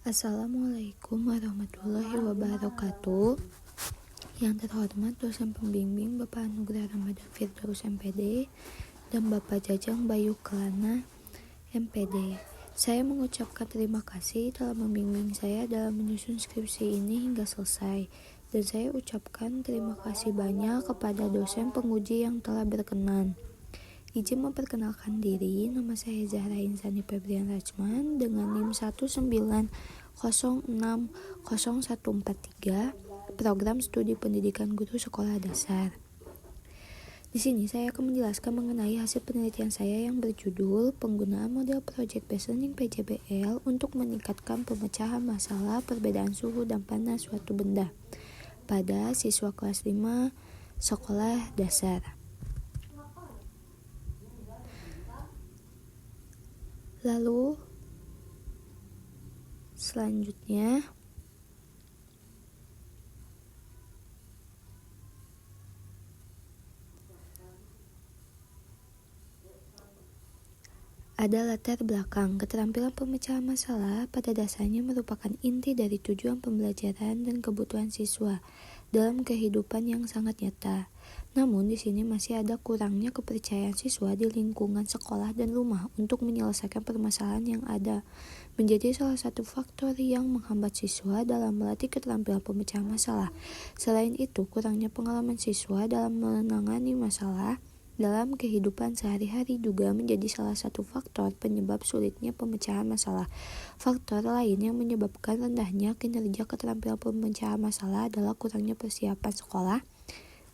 Assalamualaikum warahmatullahi wabarakatuh. Yang terhormat dosen pembimbing Bapak Anugrah Ramadan Firdaus MPD dan Bapak Jajang Bayu Kelana MPD. Saya mengucapkan terima kasih telah membimbing saya dalam menyusun skripsi ini hingga selesai. Dan saya ucapkan terima kasih banyak kepada dosen penguji yang telah berkenan. Izin memperkenalkan diri, nama saya Zahra Insani Febrian Rachman dengan NIM 190600143, Program Studi Pendidikan Guru Sekolah Dasar. Di sini saya akan menjelaskan mengenai hasil penelitian saya yang berjudul Penggunaan Model Project Based Learning PJBL untuk meningkatkan pemecahan masalah perbedaan suhu dan panas suatu benda pada siswa kelas 5 sekolah dasar. Lalu selanjutnya ada latar belakang. Keterampilan pemecahan masalah pada dasarnya merupakan inti dari tujuan pembelajaran dan kebutuhan siswa dalam kehidupan yang sangat nyata. Namun di sini masih ada kurangnya kepercayaan siswa di lingkungan sekolah dan rumah untuk menyelesaikan permasalahan yang ada, menjadi salah satu faktor yang menghambat siswa dalam melatih keterampilan pemecahan masalah. Selain itu, kurangnya pengalaman siswa dalam menangani masalah dalam kehidupan sehari-hari juga menjadi salah satu faktor penyebab sulitnya pemecahan masalah. Faktor lain yang menyebabkan rendahnya kinerja keterampilan pemecahan masalah adalah kurangnya persiapan sekolah,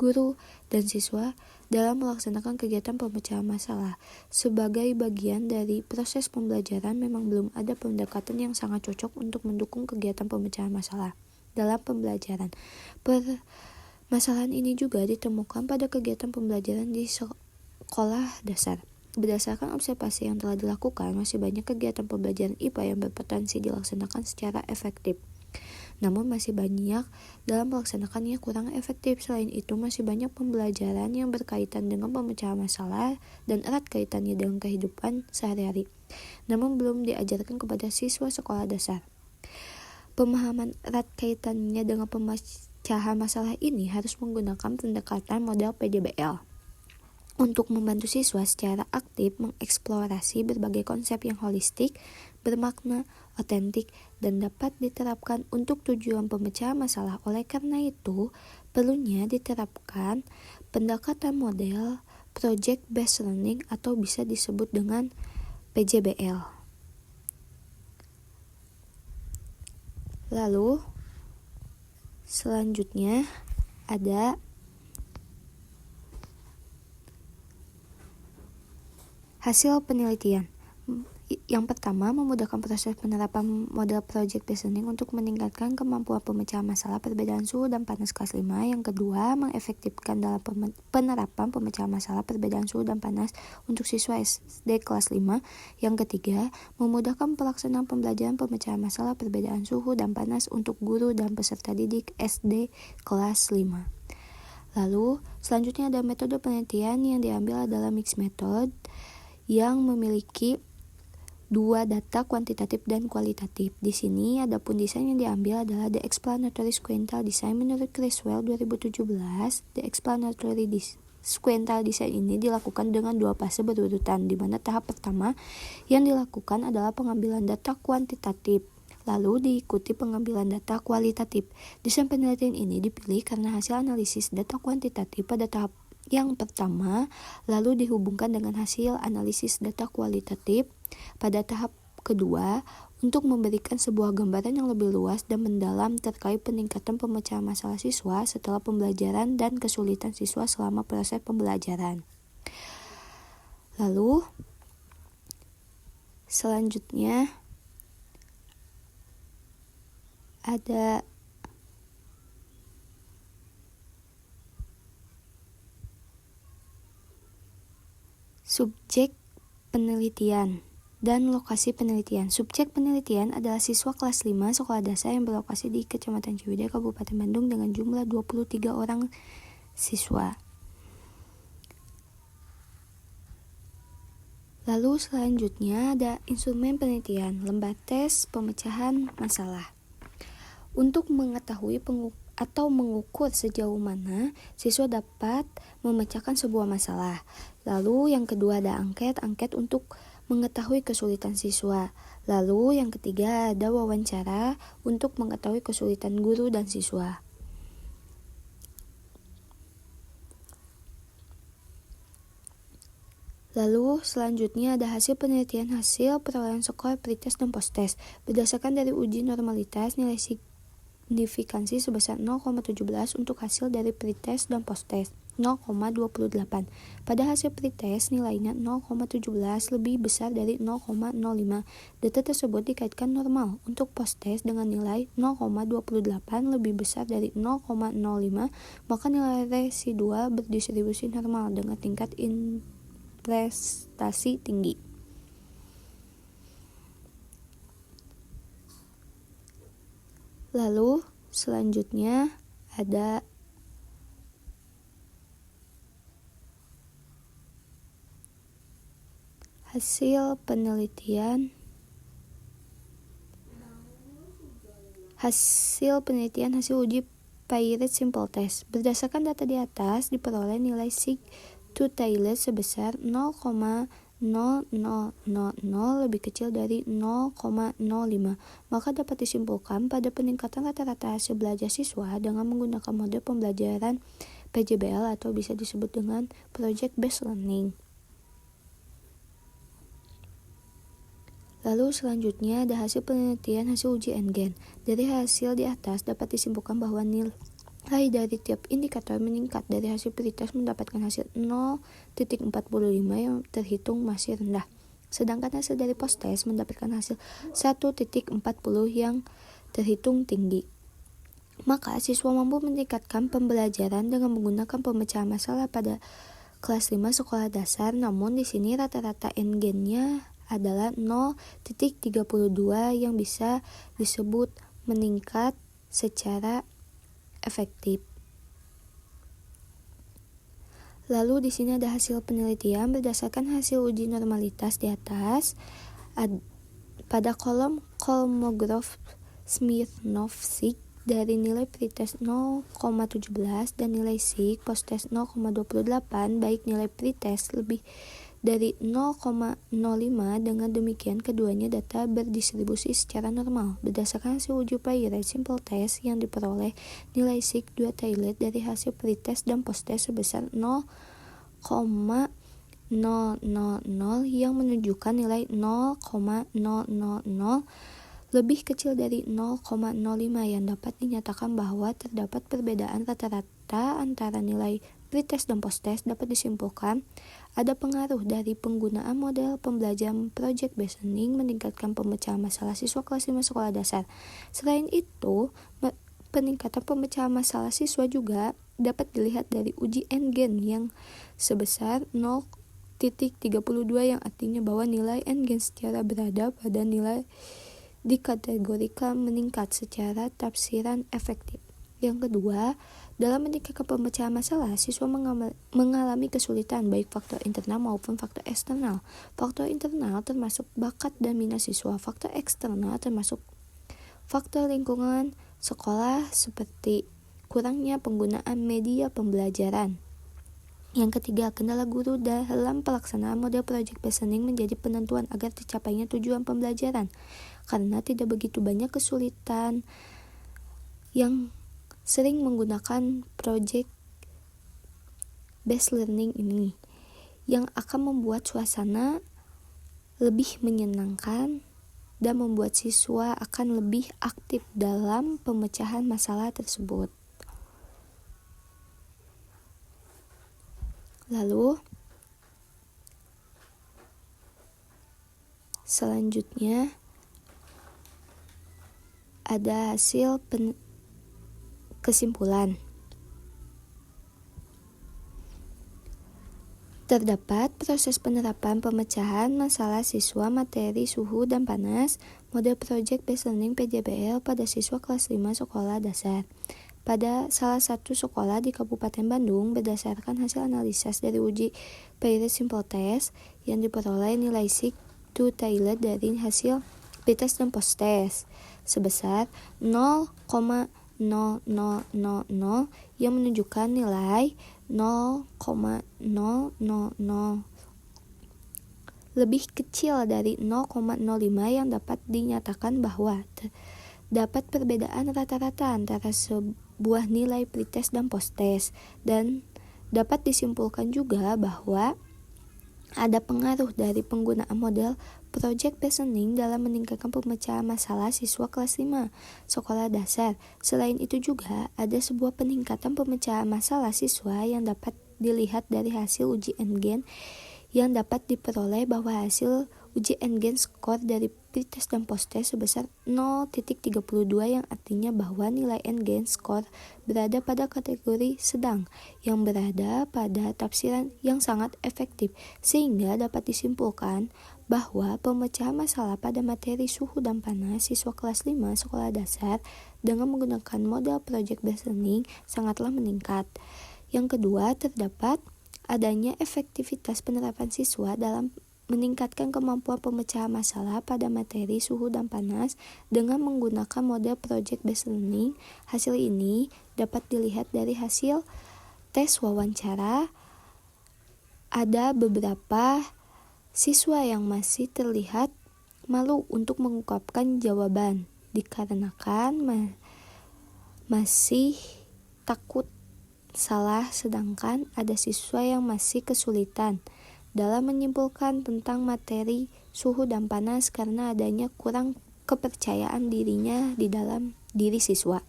guru, dan siswa dalam melaksanakan kegiatan pemecahan masalah. Sebagai bagian dari proses pembelajaran, memang belum ada pendekatan yang sangat cocok untuk mendukung kegiatan pemecahan masalah dalam pembelajaran. Permasalahan ini juga ditemukan pada kegiatan pembelajaran di sekolah dasar. Berdasarkan observasi yang telah dilakukan, masih banyak kegiatan pembelajaran IPA yang berpotensi dilaksanakan secara efektif. Namun masih banyak dalam melaksanakannya kurang efektif. Selain itu, masih banyak pembelajaran yang berkaitan dengan pemecahan masalah dan erat kaitannya dengan kehidupan sehari-hari, namun belum diajarkan kepada siswa sekolah dasar. Pemahaman erat kaitannya dengan pemecahan masalah ini harus menggunakan pendekatan model PJBL untuk membantu siswa secara aktif mengeksplorasi berbagai konsep yang holistik, bermakna, otentik, dan dapat diterapkan untuk tujuan pemecahan masalah. Oleh karena itu, perlunya diterapkan pendekatan model Project Based Learning atau bisa disebut dengan PJBL. Lalu, selanjutnya ada hasil penelitian. Yang pertama, memudahkan proses penerapan model Project Based Learning untuk meningkatkan kemampuan pemecahan masalah perbedaan suhu dan panas kelas 5. Yang kedua, mengefektifkan dalam penerapan pemecahan masalah perbedaan suhu dan panas untuk siswa SD kelas 5. Yang ketiga, memudahkan pelaksanaan pembelajaran pemecahan masalah perbedaan suhu dan panas untuk guru dan peserta didik SD kelas 5. Lalu, selanjutnya ada metode penelitian yang diambil adalah mixed method yang memiliki dua data kuantitatif dan kualitatif. Di sini adapun desain yang diambil adalah The Explanatory Sequential Design menurut Criswell 2017. The Explanatory Sequential Design ini dilakukan dengan dua fase berurutan, di mana tahap pertama yang dilakukan adalah pengambilan data kuantitatif, lalu diikuti pengambilan data kualitatif. Desain penelitian ini dipilih karena hasil analisis data kuantitatif pada tahap yang pertama lalu dihubungkan dengan hasil analisis data kualitatif pada tahap kedua untuk memberikan sebuah gambaran yang lebih luas dan mendalam terkait peningkatan pemecahan masalah siswa setelah pembelajaran dan kesulitan siswa selama proses pembelajaran. Lalu selanjutnya ada subjek penelitian dan lokasi penelitian. Subjek penelitian adalah siswa kelas 5 sekolah dasar yang berlokasi di Kecamatan Ciwidey, Kabupaten Bandung dengan jumlah 23 orang siswa. Lalu selanjutnya ada instrumen penelitian, lembar tes pemecahan masalah. Untuk mengetahui atau mengukur sejauh mana siswa dapat memecahkan sebuah masalah. Lalu yang kedua ada angket untuk mengetahui kesulitan siswa. Lalu yang ketiga ada wawancara untuk mengetahui kesulitan guru dan siswa. Lalu selanjutnya ada hasil penelitian hasil perolehan skor pretest dan posttest. Berdasarkan dari uji normalitas, nilai signifikansi sebesar 0,17 untuk hasil dari pretest dan posttest 0,28. Pada hasil pretest nilainya 0,17 lebih besar dari 0,05. Data tersebut dikaitkan normal untuk posttest dengan nilai 0,28 lebih besar dari 0,05, maka nilai residua berdistribusi normal dengan tingkat prestasi tinggi. Lalu selanjutnya ada hasil penelitian hasil uji Paired Simple Test. Berdasarkan data di atas diperoleh nilai sig to Taylor sebesar 0,0000 lebih kecil dari 0,05, maka dapat disimpulkan pada peningkatan rata-rata hasil belajar siswa dengan menggunakan model pembelajaran PJBL atau bisa disebut dengan Project Based Learning. Lalu selanjutnya ada hasil penelitian hasil uji N-gen. Dari hasil di atas dapat disimpulkan bahwa nilai dari tiap indikator meningkat. Dari hasil pretest mendapatkan hasil 0,45 yang terhitung masih rendah. Sedangkan hasil dari posttest mendapatkan hasil 1,40 yang terhitung tinggi. Maka siswa mampu meningkatkan pembelajaran dengan menggunakan pemecahan masalah pada kelas 5 sekolah dasar, namun di sini rata-rata N-gen-nya adalah 0,32 yang bisa disebut meningkat secara efektif. Lalu di sini ada hasil penelitian berdasarkan hasil uji normalitas di atas. Pada kolom Kolmogorov-Smirnov-Sig dari nilai pretest 0,17 dan nilai sig posttest 0,28, baik nilai pretest lebih dari 0,05. Dengan demikian keduanya data berdistribusi secara normal. Berdasarkan hasil uji Paired Simple Test yang diperoleh nilai sig 2 Taylor dari hasil pretest dan posttest sebesar 0,000 yang menunjukkan nilai 0,000 lebih kecil dari 0,05 yang dapat dinyatakan bahwa terdapat perbedaan rata-rata antara nilai pretest dan posttest. Dapat disimpulkan ada pengaruh dari penggunaan model pembelajaran Project Based Learning meningkatkan pemecahan masalah siswa kelas 5 sekolah dasar. Selain itu, peningkatan pemecahan masalah siswa juga dapat dilihat dari uji N-gen yang sebesar 0,32 yang artinya bahwa nilai N-gen secara berada pada nilai dikategorikan meningkat secara tafsiran efektif. Yang kedua, dalam meningkatkan pemecahan masalah, siswa mengalami kesulitan baik faktor internal maupun faktor eksternal. Faktor internal termasuk bakat dan minat siswa. Faktor eksternal termasuk faktor lingkungan sekolah seperti kurangnya penggunaan media pembelajaran. Yang ketiga, kendala guru dalam pelaksanaan model Project Based Learning menjadi penentuan agar tercapainya tujuan pembelajaran. Karena tidak begitu banyak kesulitan yang sering menggunakan Project Based Learning ini, yang akan membuat suasana lebih menyenangkan dan membuat siswa akan lebih aktif dalam pemecahan masalah tersebut. Lalu selanjutnya ada hasil kesimpulan. Terdapat proses penerapan pemecahan masalah siswa materi suhu dan panas model Project Based Learning PJBL pada siswa kelas 5 sekolah dasar. pada salah satu sekolah di Kabupaten Bandung berdasarkan hasil analisis dari uji Paired Simple Test yang diperoleh nilai SIG to Taylor dari hasil pretest dan posttest sebesar 0,0000 yang menunjukkan nilai 0,000 lebih kecil dari 0,05 yang dapat dinyatakan bahwa dapat perbedaan rata-rata antara sebuah nilai pretest dan posttest, dan dapat disimpulkan juga bahwa ada pengaruh dari penggunaan model project reasoning dalam meningkatkan pemecahan masalah siswa kelas 5 sekolah dasar. Selain itu juga ada sebuah peningkatan pemecahan masalah siswa yang dapat dilihat dari hasil uji Engage yang dapat diperoleh bahwa hasil uji Engage skor dari pretest dan posttest sebesar 0.32 yang artinya bahwa nilai Engage skor berada pada kategori sedang yang berada pada tafsiran yang sangat efektif, sehingga dapat disimpulkan bahwa pemecahan masalah pada materi suhu dan panas siswa kelas 5 sekolah dasar dengan menggunakan model project based learning sangatlah meningkat. Yang kedua, terdapat adanya efektivitas penerapan siswa dalam meningkatkan kemampuan pemecahan masalah pada materi suhu dan panas dengan menggunakan model project based learning. Hasil ini dapat dilihat dari hasil tes wawancara. Ada beberapa siswa yang masih terlihat malu untuk mengungkapkan jawaban dikarenakan masih takut salah, sedangkan ada siswa yang masih kesulitan dalam menyimpulkan tentang materi suhu dan panas karena adanya kurang kepercayaan dirinya di dalam diri siswa.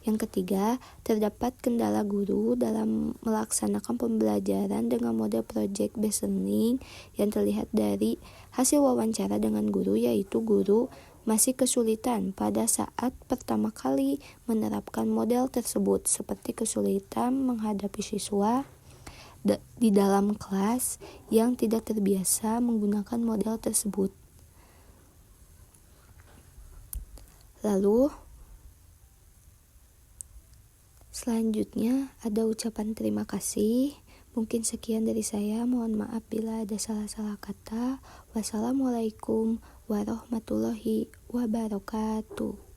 Yang ketiga, terdapat kendala guru dalam melaksanakan pembelajaran dengan model project based learning yang terlihat dari hasil wawancara dengan guru, yaitu guru masih kesulitan pada saat pertama kali menerapkan model tersebut, seperti kesulitan menghadapi siswa di dalam kelas yang tidak terbiasa menggunakan model tersebut. Lalu selanjutnya ada ucapan terima kasih. Mungkin sekian dari saya, mohon maaf bila ada salah-salah kata. Wassalamualaikum warahmatullahi wabarakatuh.